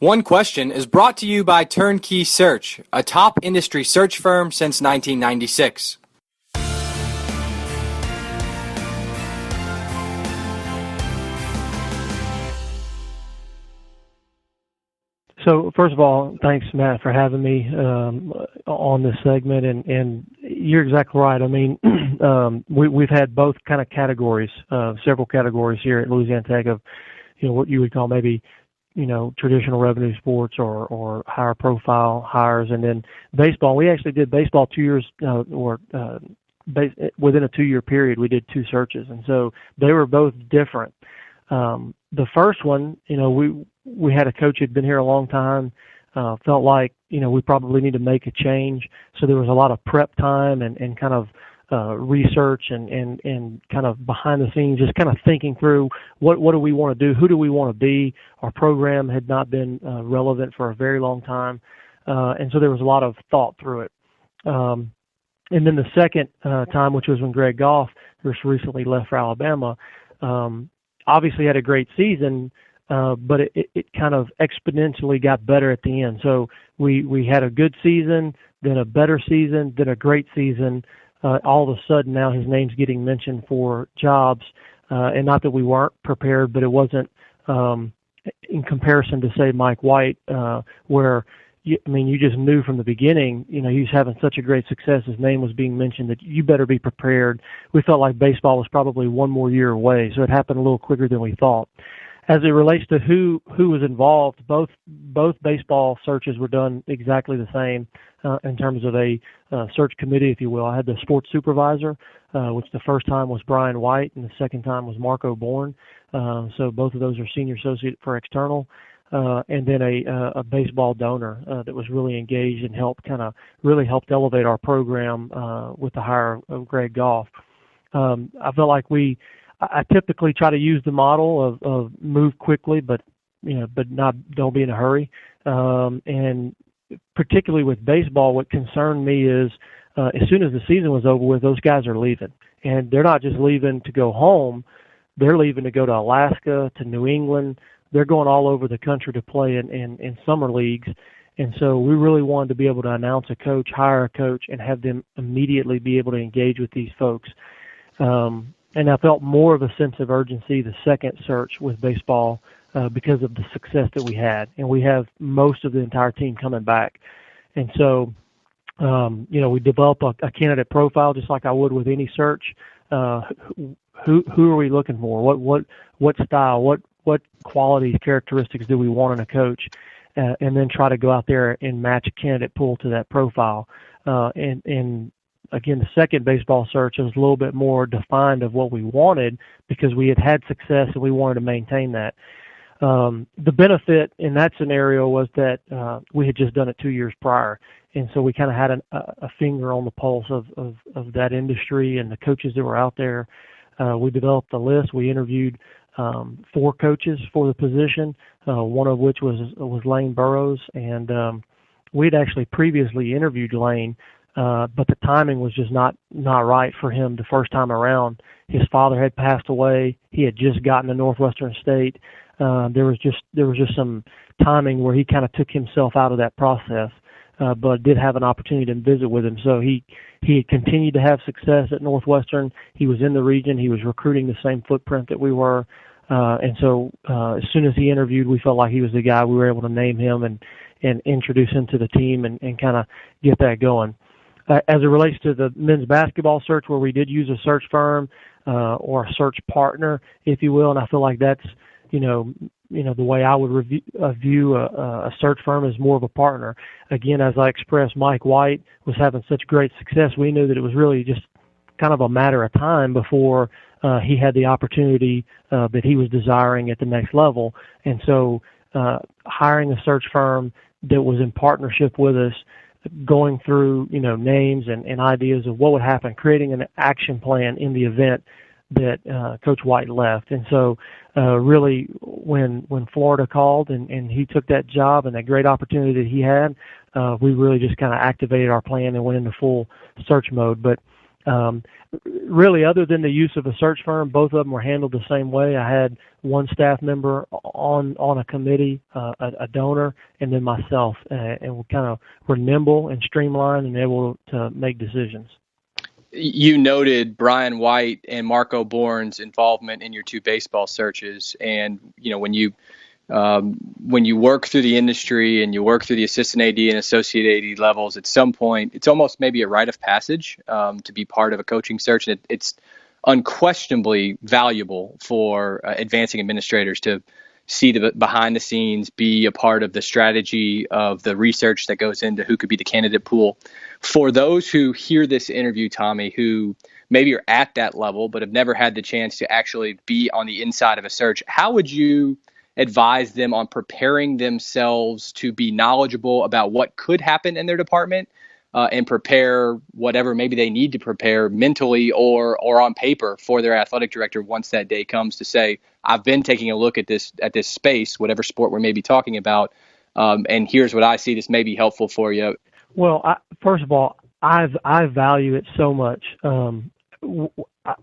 One Question is brought to you by Turnkey Search, a top industry search firm since 1996. So first of all, thanks, Matt, for having me on this segment, and you're exactly right. I mean, we've had both kind of categories, several categories here at Louisiana Tech of, what you would call maybe, traditional revenue sports or higher profile hires, and then baseball. We actually did baseball 2 years, within a 2-year period, we did 2 searches, and so they were both different. The first one, we had a coach who'd been here a long time, felt like, we probably need to make a change. So there was a lot of prep time and kind of research and kind of behind the scenes, just kind of thinking through what do we want to do, who do we want to be. Our program had not been relevant for a very long time, and so there was a lot of thought through it. And then the second time, which was when Greg Goff just recently left for Alabama, obviously had a great season, but it kind of exponentially got better at the end. So we had a good season, then a better season, then a great season. All of a sudden now his name's getting mentioned for jobs, and not that we weren't prepared, but it wasn't in comparison to, say, Mike White, where you just knew from the beginning, he was having such a great success, his name was being mentioned, that you better be prepared. We felt like baseball was probably one more year away, so it happened a little quicker than we thought. As it relates to who was involved, both baseball searches were done exactly the same in terms of a search committee, if you will. I had the sports supervisor, which the first time was Brian White, and the second time was Marco Bourne. So both of those are senior associate for external. And then a baseball donor that was really engaged and helped elevate our program with the hire of Greg Goff. I felt like I typically try to use the model of move quickly, but don't be in a hurry. And particularly with baseball, what concerned me is as soon as the season was over with, those guys are leaving, and they're not just leaving to go home; they're leaving to go to Alaska, to New England. They're going all over the country to play in summer leagues. And so we really wanted to be able to announce a coach, hire a coach, and have them immediately be able to engage with these folks. And I felt more of a sense of urgency the second search with baseball because of the success that we had. And we have most of the entire team coming back. And so, we develop a candidate profile just like I would with any search. Who are we looking for? What style? What qualities, characteristics do we want in a coach? And then try to go out there and match a candidate pool to that profile. And again, the second baseball search was a little bit more defined of what we wanted because we had success and we wanted to maintain that. The benefit in that scenario was that we had just done it 2 years prior. And so we kind of had a finger on the pulse of that industry and the coaches that were out there. We developed a list. We interviewed 4 coaches for the position, one of which was Lane Burroughs. And we had actually previously interviewed Lane, but the timing was just not right for him the first time around. His father had passed away. He had just gotten to Northwestern State. There was just some timing where he kind of took himself out of that process, but did have an opportunity to visit with him. So he continued to have success at Northwestern. He was in the region. He was recruiting the same footprint that we were. And so as soon as he interviewed, we felt like he was the guy. We were able to name him and introduce him to the team and kind of get that going. As it relates to the men's basketball search, where we did use a search firm or a search partner, if you will, and I feel like that's, the way I would view a search firm as more of a partner. Again, as I expressed, Mike White was having such great success. We knew that it was really just kind of a matter of time before he had the opportunity that he was desiring at the next level. And so hiring a search firm that was in partnership with us, going through, names and ideas of what would happen, creating an action plan in the event that Coach White left. And so really when Florida called and he took that job and that great opportunity that he had, we really just kind of activated our plan and went into full search mode. But Really, other than the use of a search firm, both of them were handled the same way. I had one staff member on a committee, a donor, and then myself, and we kind of were nimble and streamlined and able to make decisions. You noted Brian White and Marco Bourne's involvement in your two baseball searches, and when you work through the industry and you work through the assistant AD and associate AD levels, at some point, it's almost maybe a rite of passage to be part of a coaching search. And it's unquestionably valuable for advancing administrators to see the behind the scenes, be a part of the strategy of the research that goes into who could be the candidate pool. For those who hear this interview, Tommy, who maybe are at that level but have never had the chance to actually be on the inside of a search, how would you advise them on preparing themselves to be knowledgeable about what could happen in their department and prepare whatever maybe they need to prepare mentally or on paper for their athletic director once that day comes to say, I've been taking a look at this space, whatever sport we're maybe talking about, and here's what I see. This may be helpful for you. Well, first of all, I value it so much.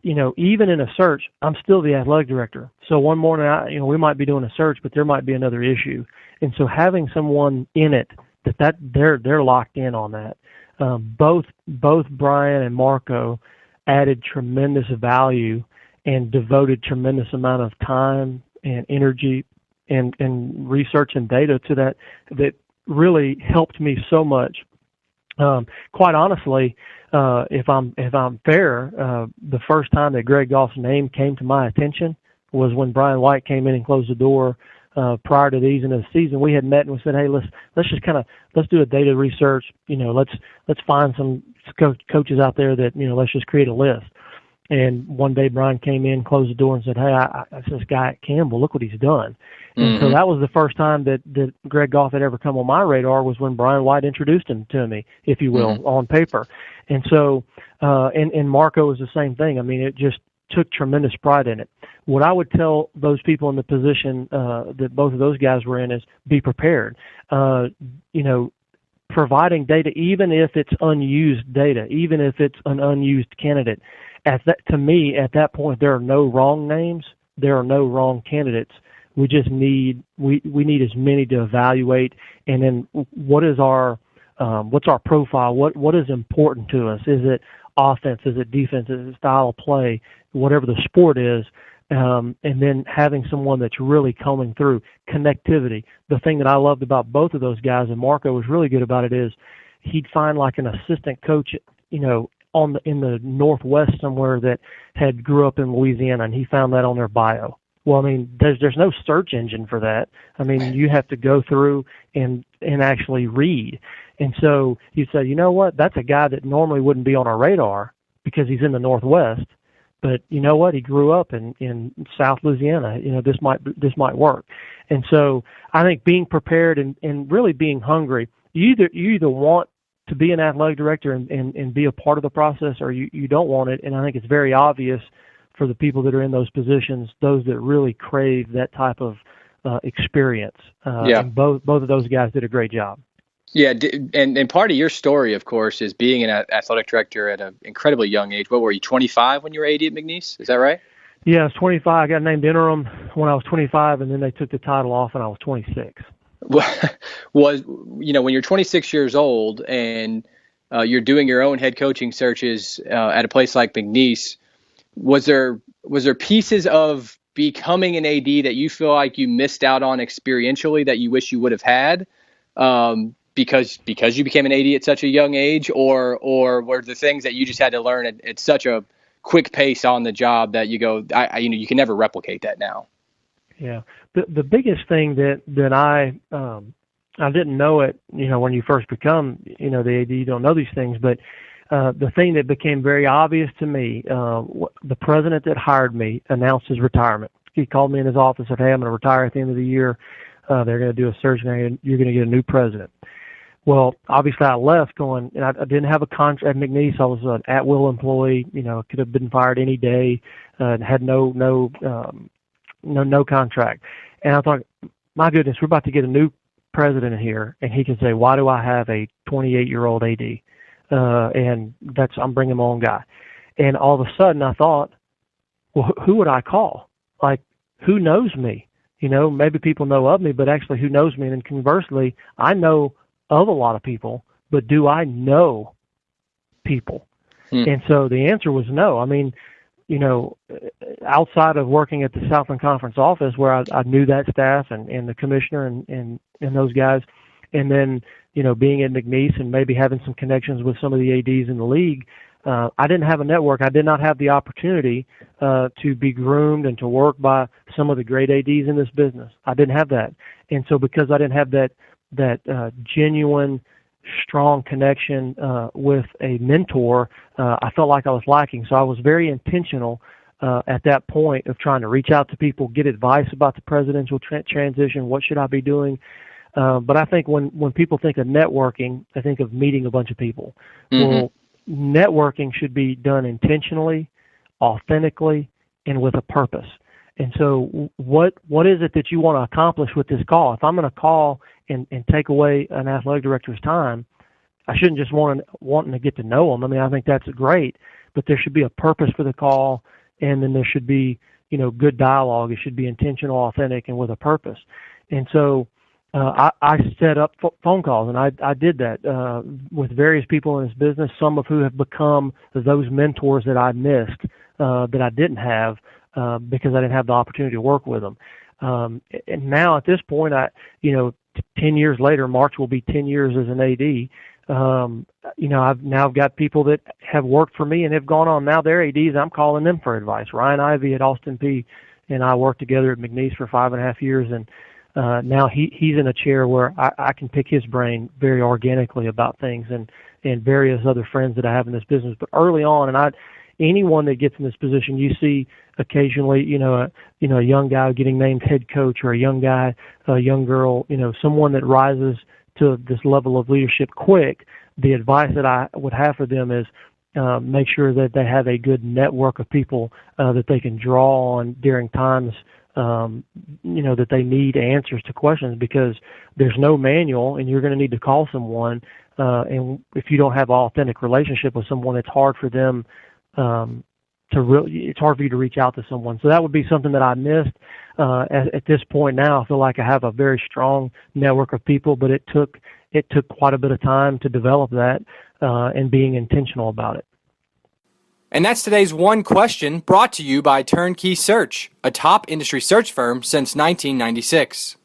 Even in a search, I'm still the athletic director. So one morning, we might be doing a search, but there might be another issue. And so having someone in it that they're locked in on that. Both Brian and Marco added tremendous value and devoted tremendous amount of time and energy and research and data to that really helped me so much. Quite honestly, if I'm fair, the first time that Greg Goff's name came to my attention was when Brian White came in and closed the door prior to the end of the season. We had met and we said, hey, let's just let's do a data research. Let's find some coaches out there that let's just create a list. And one day Brian came in, closed the door, and said, hey, I see this guy at Campbell. Look what he's done. And so that was the first time that Greg Goff had ever come on my radar, was when Brian White introduced him to me, if you will, on paper. And so, and Marco was the same thing. I mean, it just took tremendous pride in it. What I would tell those people in the position that both of those guys were in is be prepared. Providing data, even if it's unused data, even if it's an unused candidate, to me, at that point, there are no wrong names. There are no wrong candidates. We just need we need as many to evaluate, and then what's our profile? What is important to us? Is it offense? Is it defense? Is it style of play? Whatever the sport is, and then having someone that's really coming through. Connectivity. The thing that I loved about both of those guys, and Marco was really good about it, is he'd find like an assistant coach, in the Northwest somewhere that had grew up in Louisiana, and he found that on their bio. Well, I mean, there's no search engine for that. I mean, you have to go through and actually read. And so you say, you know what? That's a guy that normally wouldn't be on our radar because he's in the Northwest. But you know what? He grew up in South Louisiana. This might work. And so I think being prepared and really being hungry. You either want to be an athletic director and be a part of the process, or you don't want it. And I think it's very obvious for the people that are in those positions, those that really crave that type of experience. And both of those guys did a great job. Yeah, and part of your story, of course, is being an athletic director at an incredibly young age. What were you, 25 when you were AD at McNeese? Is that right? Yeah, I was 25. I got named interim when I was 25, and then they took the title off when I was 26. When you're 26 years old and you're doing your own head coaching searches at a place like McNeese, was there pieces of becoming an AD that you feel like you missed out on experientially that you wish you would have had because you became an AD at such a young age, or were the things that you just had to learn at such a quick pace on the job that you go, you can never replicate that now? Yeah, the biggest thing that I didn't know it, when you first become, the AD, you don't know these things, but the thing that became very obvious to me, the president that hired me announced his retirement. He called me in his office and said, hey, I'm going to retire at the end of the year. They're going to do a search and you're going to get a new president. Well, obviously I left going, and I didn't have a contract at McNeese. I was an at-will employee, could have been fired any day, had no contract. And I thought, my goodness, we're about to get a new president in here, and he can say, why do I have a 28-year-old AD? And I'm bringing my own guy. And all of a sudden I thought, well, who would I call? Like, who knows me? Maybe people know of me, but actually who knows me? And then conversely, I know of a lot of people, but do I know people? And so the answer was no. I mean, outside of working at the Southland Conference office where I knew that staff and the commissioner and those guys, and then, being at McNeese and maybe having some connections with some of the ADs in the league, I didn't have a network. I did not have the opportunity to be groomed and to work by some of the great ADs in this business. I didn't have that. And so because I didn't have that genuine, strong connection with a mentor, I felt like I was lacking. So I was very intentional at that point of trying to reach out to people, get advice about the presidential transition. What should I be doing? But I think when people think of networking, they think of meeting a bunch of people. Well, networking should be done intentionally, authentically, and with a purpose. And so what is it that you want to accomplish with this call? If I'm going to call and take away an athletic director's time, I shouldn't just wanting to get to know them. I mean, I think that's great, but there should be a purpose for the call, and then there should be, good dialogue. It should be intentional, authentic, and with a purpose. And so I set up phone calls, and I did that with various people in this business, some of who have become those mentors that I missed, that I didn't have because I didn't have the opportunity to work with them. And now at this point, 10 years later, March will be 10 years as an AD. I've got people that have worked for me and have gone on. Now they're ADs. I'm calling them for advice. Ryan Ivey at Austin Peay and I worked together at McNeese for 5.5 years, and now he's in a chair where I can pick his brain very organically about things, and various other friends that I have in this business. But early on, and anyone that gets in this position, you see occasionally, a young guy getting named head coach, or a young guy, a young girl, someone that rises to this level of leadership quick. The advice that I would have for them is make sure that they have a good network of people that they can draw on during times that they need answers to questions, because there's no manual and you're going to need to call someone. And if you don't have an authentic relationship with someone, it's hard for them it's hard for you to reach out to someone. So that would be something that I missed. At this point now, I feel like I have a very strong network of people, but it took quite a bit of time to develop that and being intentional about it. And that's today's one question, brought to you by Turnkey Search, a top industry search firm since 1996.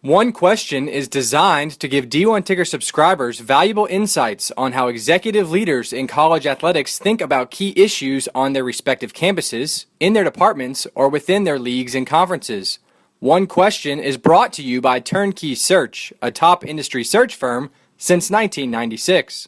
One Question is designed to give D1 Ticker subscribers valuable insights on how executive leaders in college athletics think about key issues on their respective campuses, in their departments, or within their leagues and conferences. One Question is brought to you by Turnkey Search, a top industry search firm since 1996.